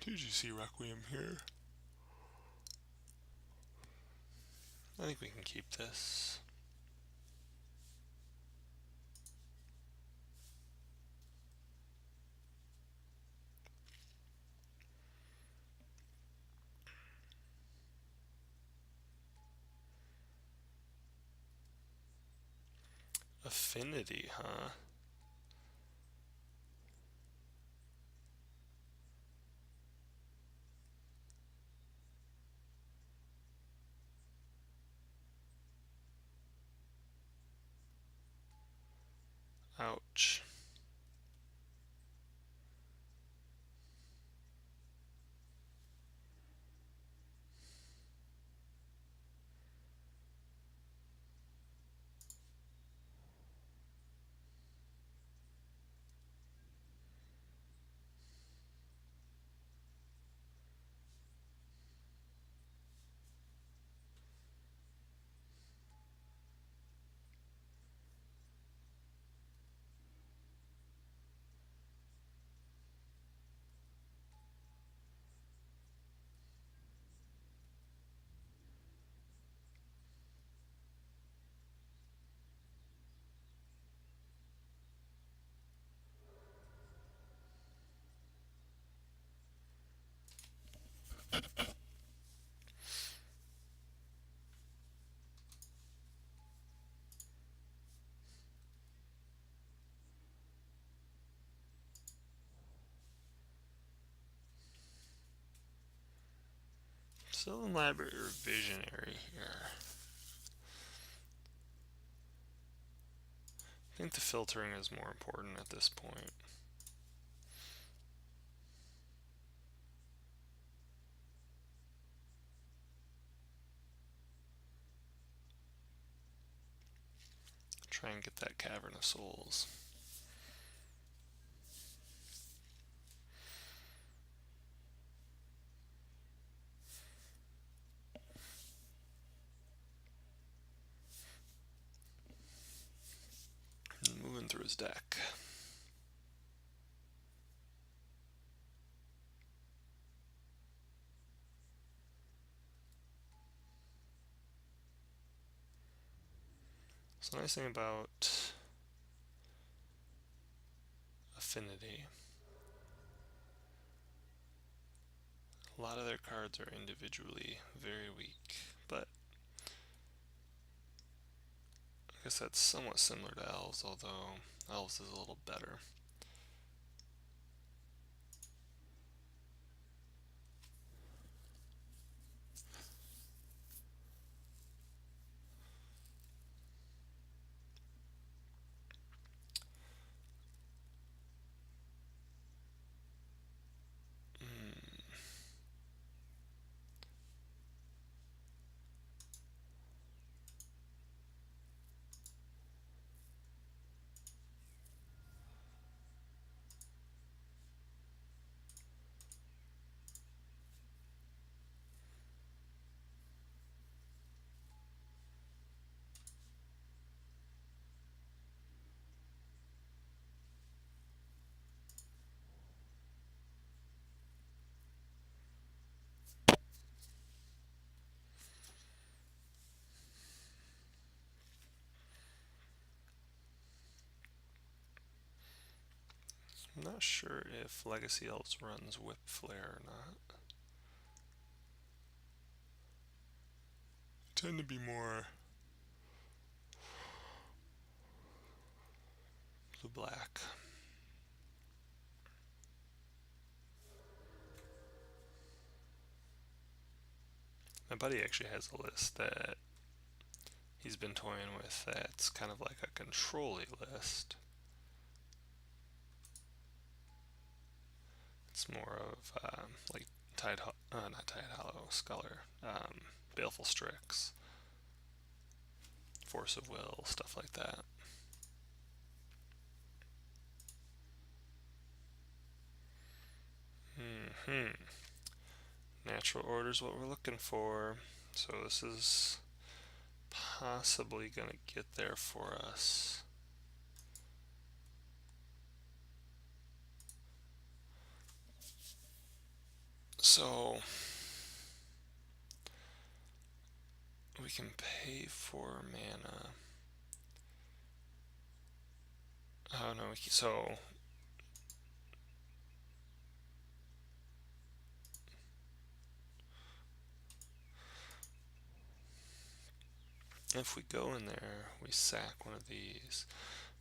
TGC Requiem here. I think we can keep this. Affinity, huh? Ouch. Sylvan Library Revisionary here. I think the filtering is more important at this point. Try and get that Cavern of Souls. Moving through his deck. So the nice thing about Affinity, a lot of their cards are individually very weak, but I guess that's somewhat similar to Elves, although Elves is a little better. I'm not sure if Legacy Elves runs Whip Flare or not. Tend to be more blue-black. My buddy actually has a list that he's been toying with that's kind of like a control-y list. It's more of like not Tide Hollow, Sculler, Baleful Strix, Force of Will, stuff like that. Natural Order is what we're looking for. So this is possibly going to get there for us. So we can pay for mana. Oh no, so if we go in there, we sack one of these,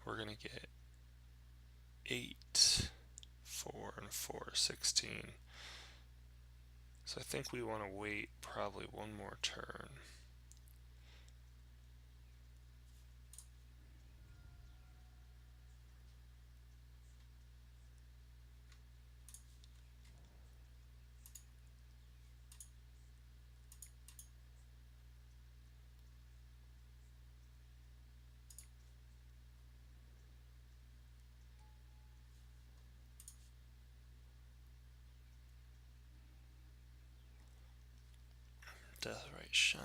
we're gonna get 8, 4, and 4, 16. So I think we want to wait probably one more turn. Deathrite Shaman.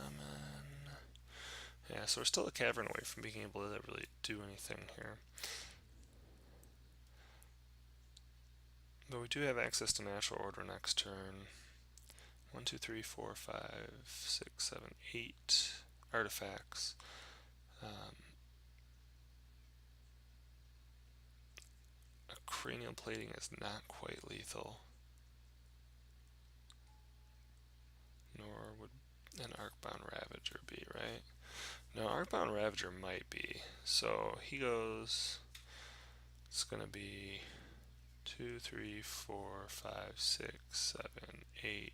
Yeah, so we're still a cavern away from being able to really do anything here. But we do have access to natural order next turn. 1, 2, 3, 4, 5, 6, 7, 8 artifacts. A cranial plating is not quite lethal, nor would an Arcbound Ravager be, right? No, Arcbound Ravager might be. So he goes. It's gonna be 2, 3, 4, 5, 6, 7, 8.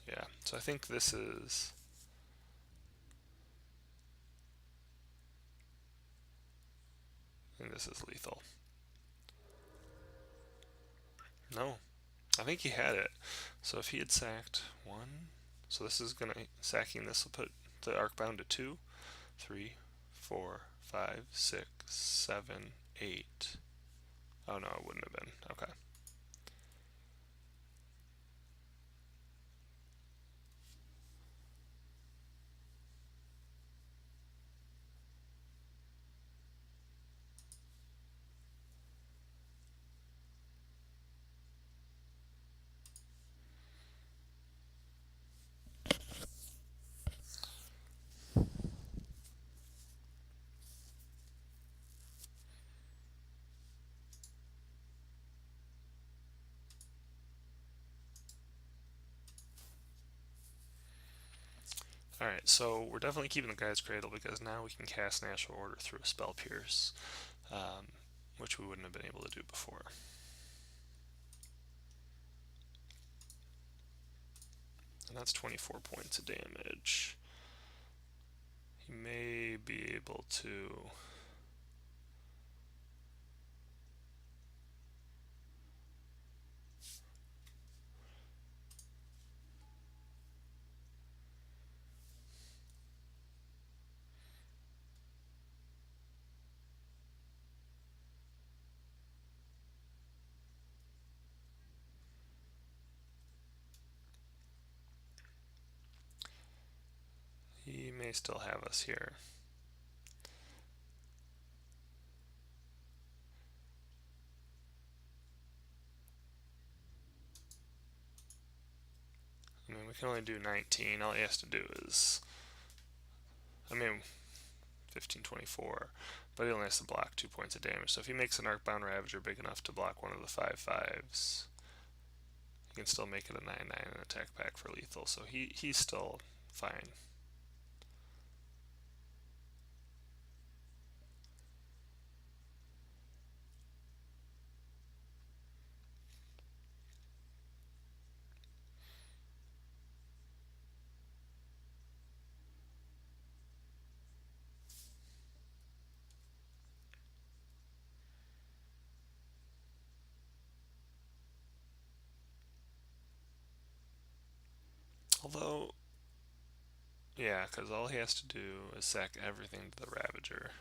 Yeah, so I think this is. I think this is lethal. No, I think he had it. So if he had sacked 1, so this is gonna sacking this will put the Arcbound to 2, 3, 4, 5, 6, 7, 8. Oh no, it wouldn't have been. Okay. Alright, so we're definitely keeping the Guy's Cradle because now we can cast Natural Order through a Spell Pierce, which we wouldn't have been able to do before. And that's 24 points of damage. He may be able to. He may still have us here. I mean, we can only do 19. All he has to do is. I mean, 15, 24. But he only has to block 2 points of damage. So if he makes an Arcbound Ravager big enough to block one of the 5/5s, he can still make it a 9/9 and attack back for lethal. So he's still fine. Although, yeah, because all he has to do is sack everything to the Ravager.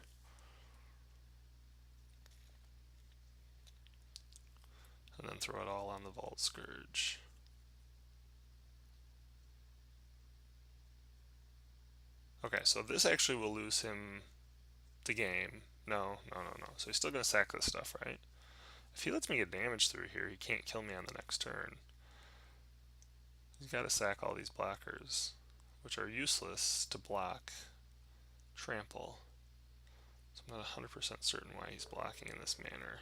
And then throw it all on the Vault Scourge. Okay, so this actually will lose him the game. No. So he's still going to sack this stuff, right? If he lets me get damage through here, he can't kill me on the next turn. He's got to sack all these blockers, which are useless to block trample. So I'm not 100% certain why he's blocking in this manner.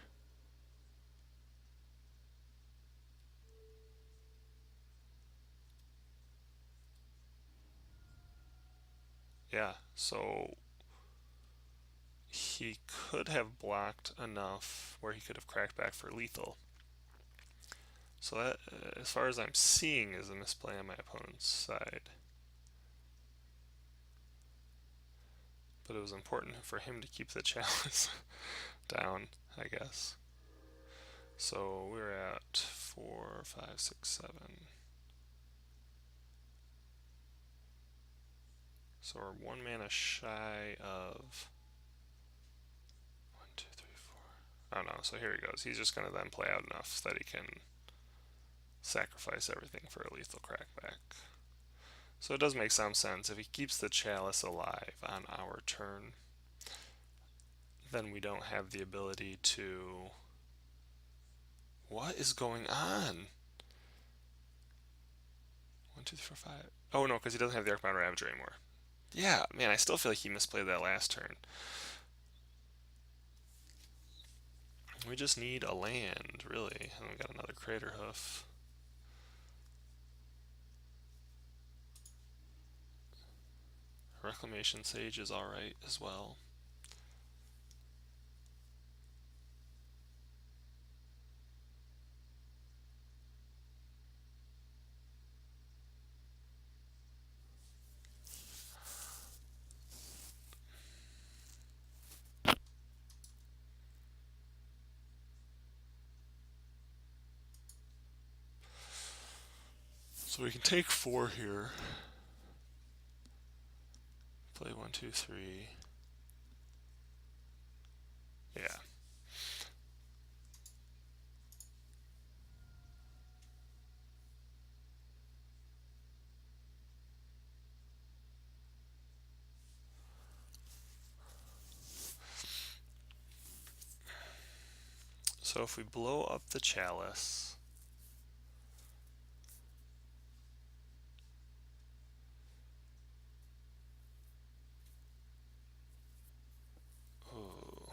Yeah, so he could have blocked enough where he could have cracked back for lethal. So that, as far as I'm seeing, is a misplay on my opponent's side. But it was important for him to keep the chalice down, I guess. So we're at 4, 5, 6, 7. So we're 1 mana shy of 1, 2, 3, 4. Oh no, so here he goes. He's just going to then play out enough that he can sacrifice everything for a lethal crackback. So it does make some sense. If he keeps the chalice alive on our turn, then we don't have the ability to... What is going on? 1, 2, 3, 4, 5. Oh no, because he doesn't have the Arcbound Ravager anymore. Yeah, man, I still feel like he misplayed that last turn. We just need a land, really. And we got another Crater Hoof. Reclamation Sage is alright as well. So we can take 4 here. Play 1, 2, 3. Yeah. So if we blow up the chalice, ooh.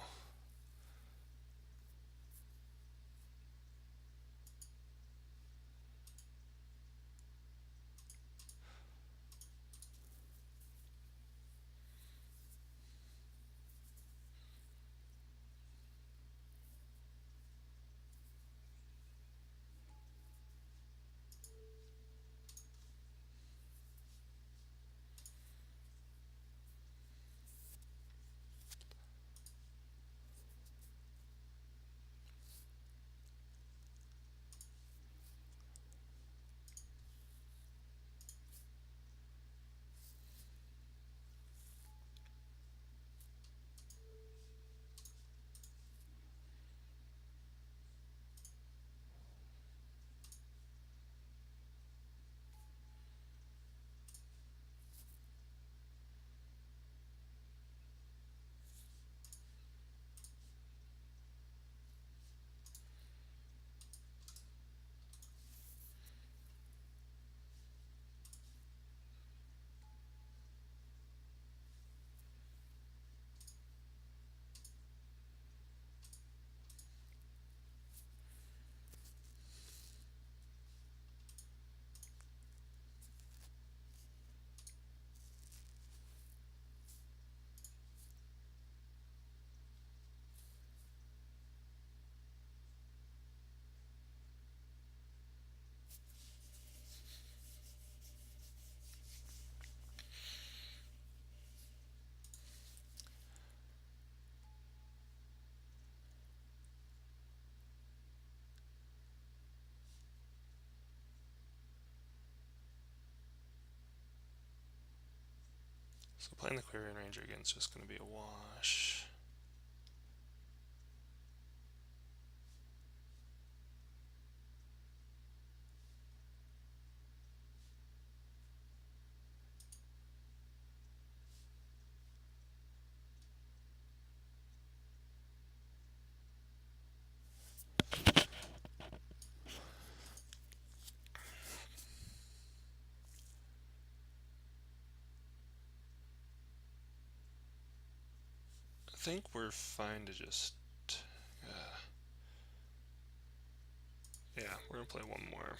So playing the Quirion Ranger again is just going to be a wash. think we're fine to just, yeah, we're gonna play one more.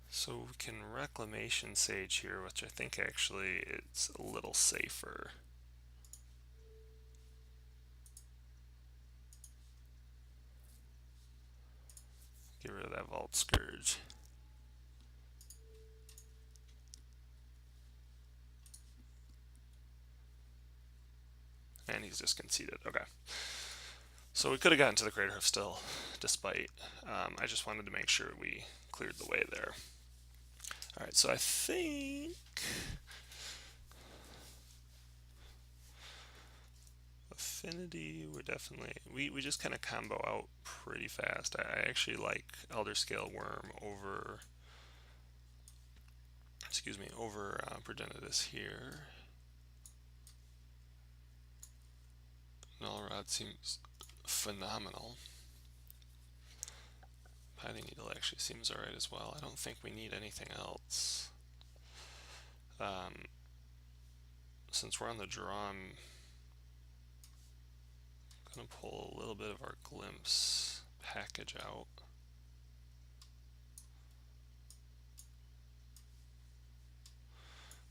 So we can Reclamation Sage here, which I think actually it's a little safer. Get rid of that Vault Scourge. And he's just conceded. Okay. So we could have gotten to the Craterhoof still, despite. I just wanted to make sure we cleared the way there. Alright, so I think Affinity, we're definitely, we just kind of combo out pretty fast. I actually like Elder Scale Worm over, over Progenitus here. Nullrod seems phenomenal. Pithing Needle actually seems alright as well. I don't think we need anything else. Since we're on the draw, I'm gonna pull a little bit of our Glimpse package out.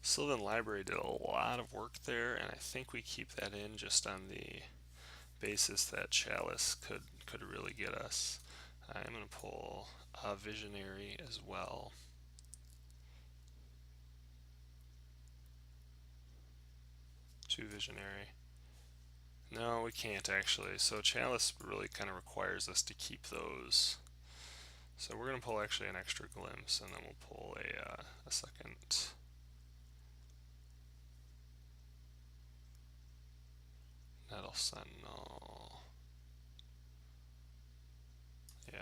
Sylvan Library did a lot of work there, and I think we keep that in just on the basis that Chalice could really get us. I'm going to pull a Visionary as well. Two Visionary. No, we can't actually. So Chalice really kind of requires us to keep those. So we're going to pull actually an extra Glimpse, and then we'll pull a second. Nettle Sentinel. Yeah.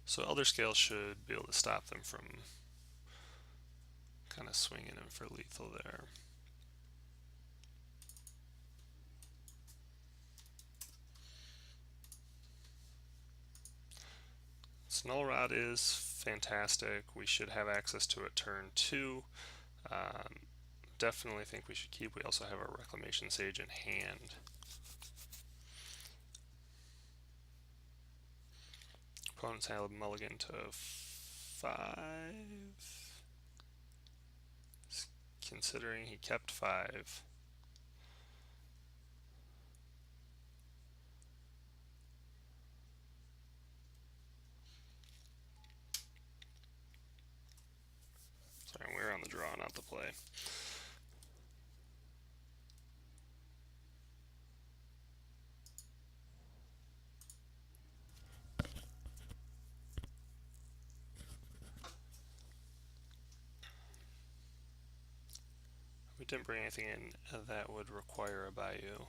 So Elder Scale should be able to stop them from kind of swinging him for lethal there. Nullrod is fantastic. We should have access to it turn 2. Definitely think we should keep. We also have our Reclamation Sage in hand. Opponents have a mulligan to 5. Considering he kept 5. Sorry, we're on the draw, not the play. We didn't bring anything in that would require a Bayou.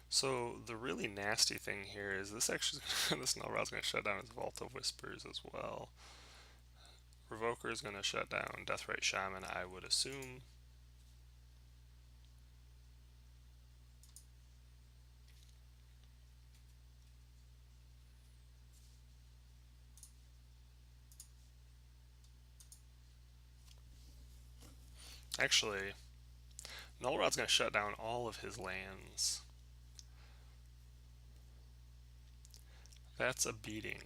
So the really nasty thing here is this actually this Nullrod's going to shut down his Vault of Whispers as well. Revoker is going to shut down Deathrite Shaman, I would assume. Actually, Null Rod's going to shut down all of his lands. That's a beating.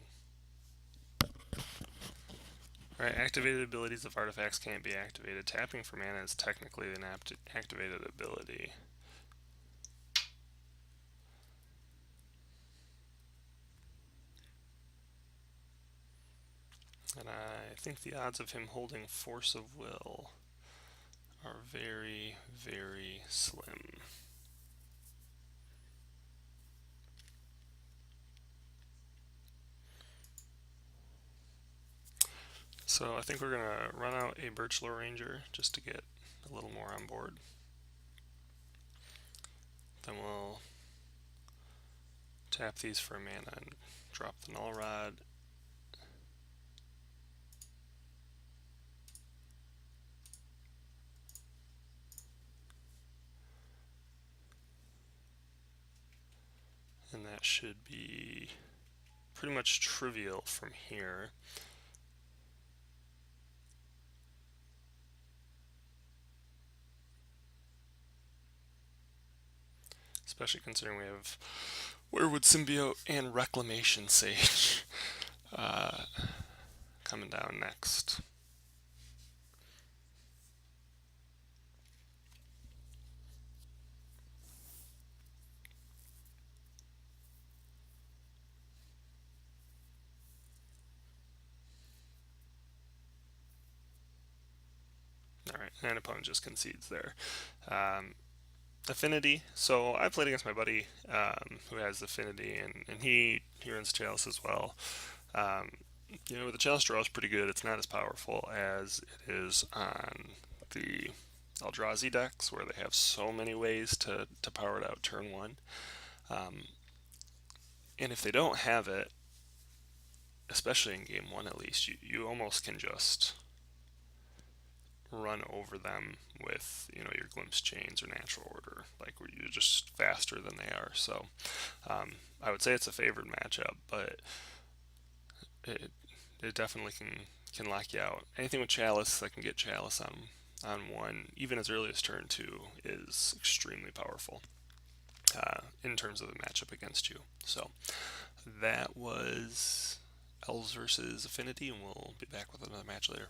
Alright, activated abilities of artifacts can't be activated. Tapping for mana is technically an activated ability. And I think the odds of him holding Force of Will are very, very slim. So I think we're going to run out a Birchlore Ranger just to get a little more on board. Then we'll tap these for mana and drop the Null Rod. And that should be pretty much trivial from here. Especially considering we have Werewood Symbiote and Reclamation Sage coming down next. Alright, and opponent just concedes there. Affinity. So I played against my buddy who has Affinity, and he runs Chalice as well. The Chalice draw is pretty good. It's not as powerful as it is on the Eldrazi decks, where they have so many ways to power it out turn one. And if they don't have it, especially in game one at least, you almost can just run over them with your glimpse chains or natural order, like where you're just faster than they are. So I would say it's a favored matchup, but it definitely can lock you out. Anything with Chalice that can get Chalice on one, even as early as turn two, is extremely powerful in terms of the matchup against you. So that was Elves versus Affinity, and we'll be back with another match later.